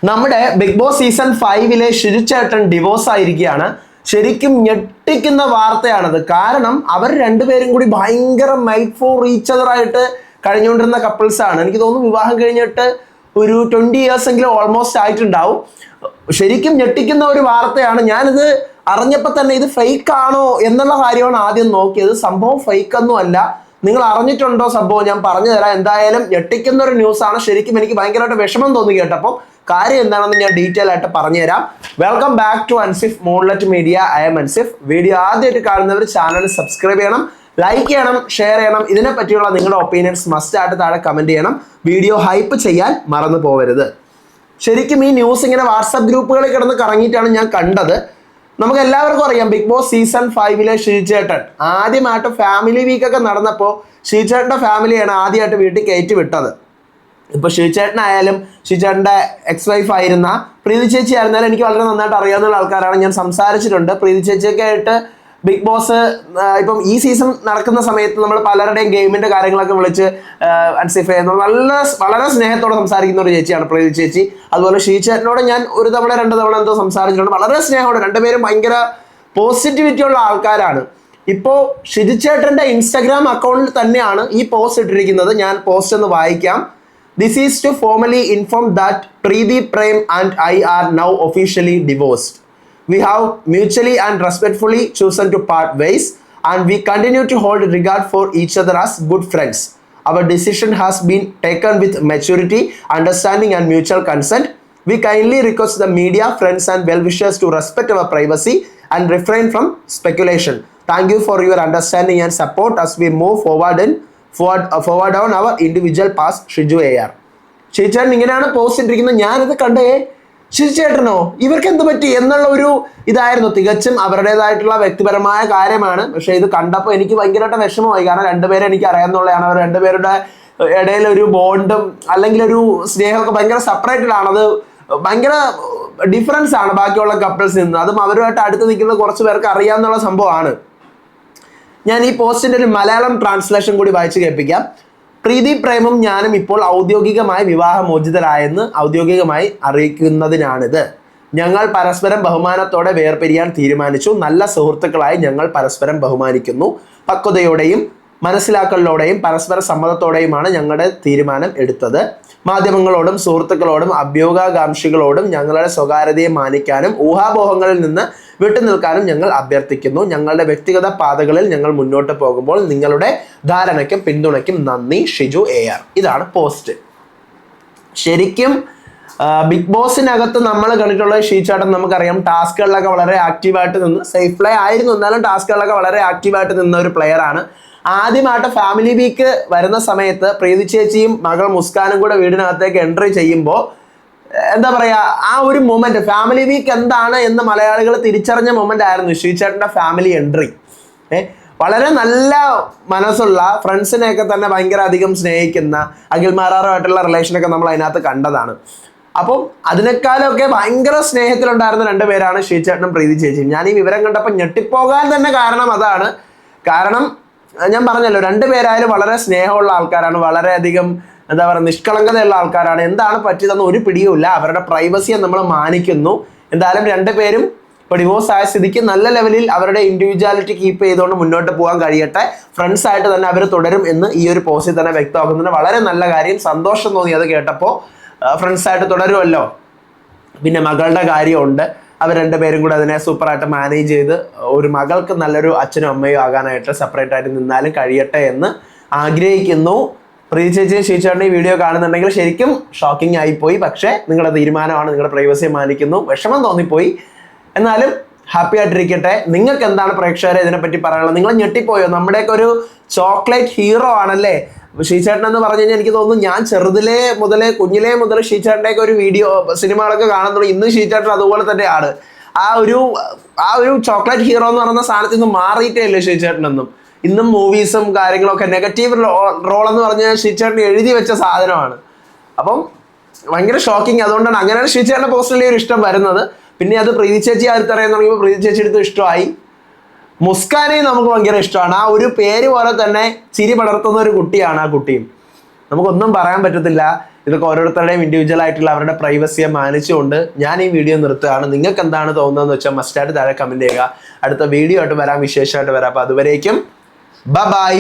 നമ്മുടെ big boss season 5 ഷിജുചേട്ടൻ divorce ആയിരിക്കുകയാണ്. ശരിക്കും ഞെട്ടിക്കുന്ന വാർത്തയാണത്. കാരണം അവർ രണ്ടുപേരും കൂടി ഭയങ്കര മൈറ്റ് ഫോർ ഈച്ച് അതർ ആയിട്ട് കഴിഞ്ഞുകൊണ്ടിരുന്ന കപ്പിൾസ് ആണ്. എനിക്ക് തോന്നുന്നു വിവാഹം കഴിഞ്ഞിട്ട് ഒരു 20 years എങ്കിലും ഓൾമോസ്റ്റ് ആയിട്ടുണ്ടാവും. ശരിക്കും ഞെട്ടിക്കുന്ന ഒരു വാർത്തയാണ്. ഞാനിത് അറിഞ്ഞപ്പോൾ തന്നെ ഇത് ഫേക്ക് ആണോ എന്നുള്ള കാര്യമാണ് ആദ്യം നോക്കിയത്. സംഭവം ഫേക്ക് ഒന്നും അല്ല. നിങ്ങൾ അറിഞ്ഞിട്ടുണ്ടോ സംഭവം? ഞാൻ പറഞ്ഞു തരാം. എന്തായാലും ഞെട്ടിക്കുന്ന ഒരു ന്യൂസ് ആണ്. ശരിക്കും എനിക്ക് ഭയങ്കരമായിട്ട് വിഷമം തോന്നി കേട്ടപ്പോൾ. കാര്യം എന്താണെന്ന് ഞാൻ ഡീറ്റെയിൽ ആയിട്ട് പറഞ്ഞുതരാം. Welcome back to Ansif moonlight media. I'm Ansif. Video ആദ്യമായിട്ട് കാണുന്നവർ ചാനൽ സബ്സ്ക്രൈബ് ചെയ്യണം, ലൈക്ക് ചെയ്യണം, ഷെയർ ചെയ്യണം. ഇതിനെ പറ്റിയുള്ള നിങ്ങളുടെ ഒപ്പീനിയൻസ് മസ്റ്റ് ആയിട്ട് താഴെ കമന്റ് ചെയ്യണം. വീഡിയോ ഹൈപ്പ് ചെയ്യാൻ മറന്നു പോകരുത്. ശരിക്കും ഈ ന്യൂസ് ഇങ്ങനെ വാട്സാപ്പ് ഗ്രൂപ്പുകളിൽ കിടന്ന് കറങ്ങിയിട്ടാണ് ഞാൻ കണ്ടത്. നമുക്ക് എല്ലാവർക്കും അറിയാം ബിഗ് ബോസ് സീസൺ 5 ഷിജുചേട്ടൻ ആദ്യമായിട്ട് ഫാമിലി വീക്കൊക്കെ നടന്നപ്പോൾ ഷിജുചേട്ടൻ്റെ ഫാമിലിയാണ് ആദ്യമായിട്ട് വീട്ടിൽ കയറ്റി വിട്ടത്. ഇപ്പൊ ഷിജുചേട്ടനായാലും ഷിജുചേട്ടൻ്റെ എക്സ് വൈഫ് ആയിരുന്ന പ്രീതി ചേച്ചി ആയിരുന്നാലും എനിക്ക് വളരെ നന്നായിട്ട് അറിയാവുന്ന ആൾക്കാരാണ്. ഞാൻ സംസാരിച്ചിട്ടുണ്ട്. പ്രീതി ചേച്ചിയൊക്കെ ആയിട്ട് ബിഗ് ബോസ് ഇപ്പം ഈ സീസൺ നടക്കുന്ന സമയത്ത് നമ്മൾ പലരുടെയും ഗെയിമിന്റെ കാര്യങ്ങളൊക്കെ വിളിച്ച് അൻസിഫ് വളരെ സ്നേഹത്തോടെ സംസാരിക്കുന്ന ഒരു ചേച്ചിയാണ് പ്രീതി ചേച്ചി. അതുപോലെ ഷിജുചേട്ടനോട് ഞാൻ ഒരു തവണ 2 തവണ എന്തോ സംസാരിച്ചിട്ടുണ്ട്. വളരെ സ്നേഹത്തോടെ രണ്ടുപേരും ഭയങ്കര പോസിറ്റിവിറ്റി ഉള്ള ആൾക്കാരാണ്. ഇപ്പോൾ ഷിജുചേട്ടൻ്റെ ഇൻസ്റ്റാഗ്രാം അക്കൗണ്ടിൽ തന്നെയാണ് ഈ പോസ്റ്റ് ഇട്ടിരിക്കുന്നത്. ഞാൻ പോസ്റ്റ് ഒന്ന് വായിക്കാം. This is to formally inform that Preeti Prem and I are now officially divorced. We have mutually and respectfully chosen to part ways, and we continue to hold regard for each other as good friends. Our decision has been taken with maturity, understanding, and mutual consent. We kindly request the media, friends, and well-wishers to respect our privacy and refrain from speculation. Thank you for your understanding and support as we move forward on our individual paths. Shiju AR. ഷിജുചേട്ടൻ ഇങ്ങനെയാണ് post ഇട്ടിരിക്കുന്നത്. ഞാനിത് കണ്ടേ ഷിജുചേട്ടനോ ഇവർക്ക് എന്ത് പറ്റി എന്നുള്ള ഒരു ഇതായിരുന്നു. തികച്ചും അവരുടേതായിട്ടുള്ള വ്യക്തിപരമായ കാര്യമാണ്. പക്ഷെ ഇത് കണ്ടപ്പോൾ എനിക്ക് ഭയങ്കരമായിട്ട് വിഷമമായി. കാരണം രണ്ടുപേരെ എനിക്ക് അറിയാവുന്നതാണ്. അവർ രണ്ടുപേരുടെ ഇടയിൽ ഒരു ബോണ്ടും അല്ലെങ്കിൽ ഒരു സ്നേഹമൊക്കെ ഭയങ്കര സെപ്പറേറ്റഡ് ആണ്. അത് ഭയങ്കര ഡിഫറൻസ് ആണ് ബാക്കിയുള്ള കപ്പിൾസിൽ നിന്ന്. അതും അവരുമായിട്ട് അടുത്ത് നിൽക്കുന്ന കുറച്ച് പേർക്ക് അറിയാവുന്ന സംഭവമാണ്. ഞാൻ ഈ പോസ്റ്റിന്റെ ഒരു മലയാളം ട്രാൻസ്ലേഷൻ കൂടി വായിച്ചു കേൾപ്പിക്കാം. പ്രീതി പ്രേമും ഞാനും ഇപ്പോൾ ഔദ്യോഗികമായി വിവാഹമോചിതരായെന്ന് ഔദ്യോഗികമായി അറിയിക്കുന്നതിനാണിത്. ഞങ്ങൾ പരസ്പരം ബഹുമാനത്തോടെ വേർപിരിയാൻ തീരുമാനിച്ചു. നല്ല സുഹൃത്തുക്കളായി ഞങ്ങൾ പരസ്പരം ബഹുമാനിക്കുന്നു. പക്വതയോടെയും മനസ്സിലാക്കലിലൂടെയും പരസ്പര സമ്മതത്തോടെയുമാണ് ഞങ്ങളുടെ തീരുമാനം എടുത്തത്. മാധ്യമങ്ങളോടും സുഹൃത്തുക്കളോടും അഭ്യൂഹാകാംക്ഷികളോടും ഞങ്ങളുടെ സ്വകാര്യതയെ മാനിക്കാനും ഊഹാപോഹങ്ങളിൽ നിന്ന് വിട്ടുനിൽക്കാനും ഞങ്ങൾ അഭ്യർത്ഥിക്കുന്നു. ഞങ്ങളുടെ വ്യക്തിഗത പാതകളിൽ ഞങ്ങൾ മുന്നോട്ട് പോകുമ്പോൾ നിങ്ങളുടെ ധാരണയ്ക്കും പിന്തുണയ്ക്കും നന്ദി. ഷിജു AR. ഇതാണ് പോസ്റ്റ്. ശരിക്കും ബിഗ് ബോസിനകത്ത് നമ്മൾ കണ്ടിട്ടുള്ള ഷിജുചേട്ടൻ നമുക്കറിയാം ടാസ്കുകളിലൊക്കെ വളരെ ആക്റ്റീവായിട്ട് നിന്ന് സേഫ് പ്ലേ ആയിരുന്നു. എന്നാലും ടാസ്കുകളിലൊക്കെ വളരെ ആക്റ്റീവായിട്ട് നിന്ന ഒരു പ്ലെയർ ആണ്. ആദ്യമായിട്ട് ഫാമിലി വീക്ക് വരുന്ന സമയത്ത് പ്രീതി ചേച്ചിയും മകൾ മുസ്കാനും കൂടെ വീടിനകത്തേക്ക് എൻട്രി ചെയ്യുമ്പോൾ എന്താ പറയാ, ആ ഒരു മൊമെന്റ് ഫാമിലി വീക്ക് എന്താണ് എന്ന് മലയാളികൾ തിരിച്ചറിഞ്ഞ മൊമെന്റ് ആയിരുന്നു ഷിജുചേട്ടൻ്റെ ഫാമിലി എൻട്രി. വളരെ നല്ല മനസ്സുള്ള ഫ്രണ്ട്സിനെയൊക്കെ തന്നെ ഭയങ്കര അധികം സ്നേഹിക്കുന്ന അഖിൽമാരാറുമായിട്ടുള്ള റിലേഷനൊക്കെ നമ്മൾ അതിനകത്ത് കണ്ടതാണ്. അപ്പം അതിനേക്കാളൊക്കെ ഭയങ്കര സ്നേഹത്തിലുണ്ടായിരുന്ന 2 പേരാണ് ഷിജുചേട്ടനും പ്രീതി ചേച്ചിയും. ഞാൻ ഈ വിവരം കണ്ടപ്പോൾ ഞെട്ടിപ്പോകാൻ തന്നെ കാരണം അതാണ്. കാരണം ഞാൻ പറഞ്ഞല്ലോ 2 പേരായാലും വളരെ സ്നേഹമുള്ള ആൾക്കാരാണ്. വളരെയധികം എന്താ പറയുക നിഷ്കളങ്കതയുള്ള ആൾക്കാരാണ്. എന്താണ് പറ്റിയതെന്ന് ഒരു പിടിയുമില്ല. അവരുടെ പ്രൈവസിയെ നമ്മൾ മാനിക്കുന്നു. എന്തായാലും 2 പേരും ഇപ്പോൾ ഡിവോഴ്സ് ആയ സ്ഥിതിക്ക് നല്ല ലെവലിൽ അവരുടെ ഇൻഡിവിജ്വാലിറ്റി കീപ്പ് ചെയ്തുകൊണ്ട് മുന്നോട്ട് പോകാൻ കഴിയട്ടെ. ഫ്രണ്ട്സ് ആയിട്ട് തന്നെ അവർ തുടരും എന്ന് ഈ ഒരു പോസ്റ്റിൽ തന്നെ വ്യക്തമാക്കുന്നുണ്ട്. വളരെ നല്ല കാര്യം. സന്തോഷം തോന്നി അത് കേട്ടപ്പോൾ. ഫ്രണ്ട്സ് ആയിട്ട് തുടരുമല്ലോ. പിന്നെ മകളുടെ കാര്യമുണ്ട്. അവർ 2 പേരും കൂടെ അതിനെ സൂപ്പറായിട്ട് മാനേജ് ചെയ്ത് ഒരു മകൾക്ക് നല്ലൊരു അച്ഛനും അമ്മയും ആകാനായിട്ട് സെപ്പറേറ്റ് ആയിട്ട് നിന്നാലും കഴിയട്ടെ എന്ന് ആഗ്രഹിക്കുന്നു. പ്രീതി ചേച്ചിയും ഷിജുചേട്ടനും ഈ വീഡിയോ കാണുന്നുണ്ടെങ്കിൽ ശരിക്കും ഷോക്കിംഗ് ആയിപ്പോയി. പക്ഷേ നിങ്ങളുടെ തീരുമാനമാണ്. നിങ്ങളുടെ പ്രൈവസിയെ മാനിക്കുന്നു. വിഷമം തോന്നിപ്പോയി. എന്നാലും ഹാപ്പി ആയിട്ടിരിക്കട്ടെ. നിങ്ങൾക്ക് എന്താണ് പ്രേക്ഷകരെ ഇതിനെപ്പറ്റി പറയാനുള്ളത്? നിങ്ങൾ ഞെട്ടിപ്പോയോ? നമ്മുടെയൊക്കെ ഒരു ചോക്ലേറ്റ് ഹീറോ ആണല്ലേ ഷിജുചേട്ടൻ എന്ന് പറഞ്ഞു കഴിഞ്ഞാൽ. എനിക്ക് തോന്നുന്നു ഞാൻ കുഞ്ഞിലേ മുതൽ ഷിജുചേട്ടൻ്റെയൊക്കെ ഒരു വീഡിയോ സിനിമകളൊക്കെ കാണുന്നുള്ളൂ. ഇന്ന് ഷിജുചേട്ടൻ അതുപോലെ തന്നെയാണ്. ആ ഒരു ചോക്ലേറ്റ് ഹീറോ എന്ന് പറയുന്ന സ്ഥാനത്ത് നിന്ന് മാറിയിട്ടേ ഇല്ല ഷിജുചേട്ടനൊന്നും. ഇന്നും മൂവീസും കാര്യങ്ങളൊക്കെ നെഗറ്റീവ് റോൾ എന്ന് പറഞ്ഞാൽ ഷിജുചേട്ടൻ എഴുതി വെച്ച സാധനമാണ്. അപ്പം ഭയങ്കര ഷോക്കിങ്. അതുകൊണ്ടാണ് അങ്ങനെയാണ് ഷിജുചേട്ടൻ്റെ പോസ്റ്റിലെ ഒരു ഇഷ്ടം വരുന്നത്. പിന്നെ അത് പ്രീതി ചേച്ചി അടുത്തറിയാൻ തുടങ്ങിയപ്പോൾ പ്രീതി ചേച്ചി എടുത്ത് ഇഷ്ടമായി. മുസ്കാനെയും നമുക്ക് ഭയങ്കര ഇഷ്ടമാണ്. ആ ഒരു പേര് പോലെ തന്നെ ചിരി പടർത്തുന്ന ഒരു കുട്ടിയാണ് ആ കുട്ടിയും. നമുക്കൊന്നും പറയാൻ പറ്റത്തില്ല. ഇതൊക്കെ ഓരോരുത്തരുടെയും ഇൻഡിവിജ്വൽ ആയിട്ടുള്ള അവരുടെ പ്രൈവസിയെ മാനിച്ചുകൊണ്ട് ഞാൻ ഈ വീഡിയോ നിർത്തുകയാണ്. നിങ്ങൾക്ക് എന്താണ് തോന്നുന്നതെന്ന് വെച്ചാൽ മസ്റ്റായിട്ട് താഴെ കമന്റ് ചെയ്യുക. അടുത്ത വീഡിയോ ആയിട്ട് വരാം, വിശേഷമായിട്ട് വരാം. അപ്പോൾ അതുവരേക്കും ബൈ.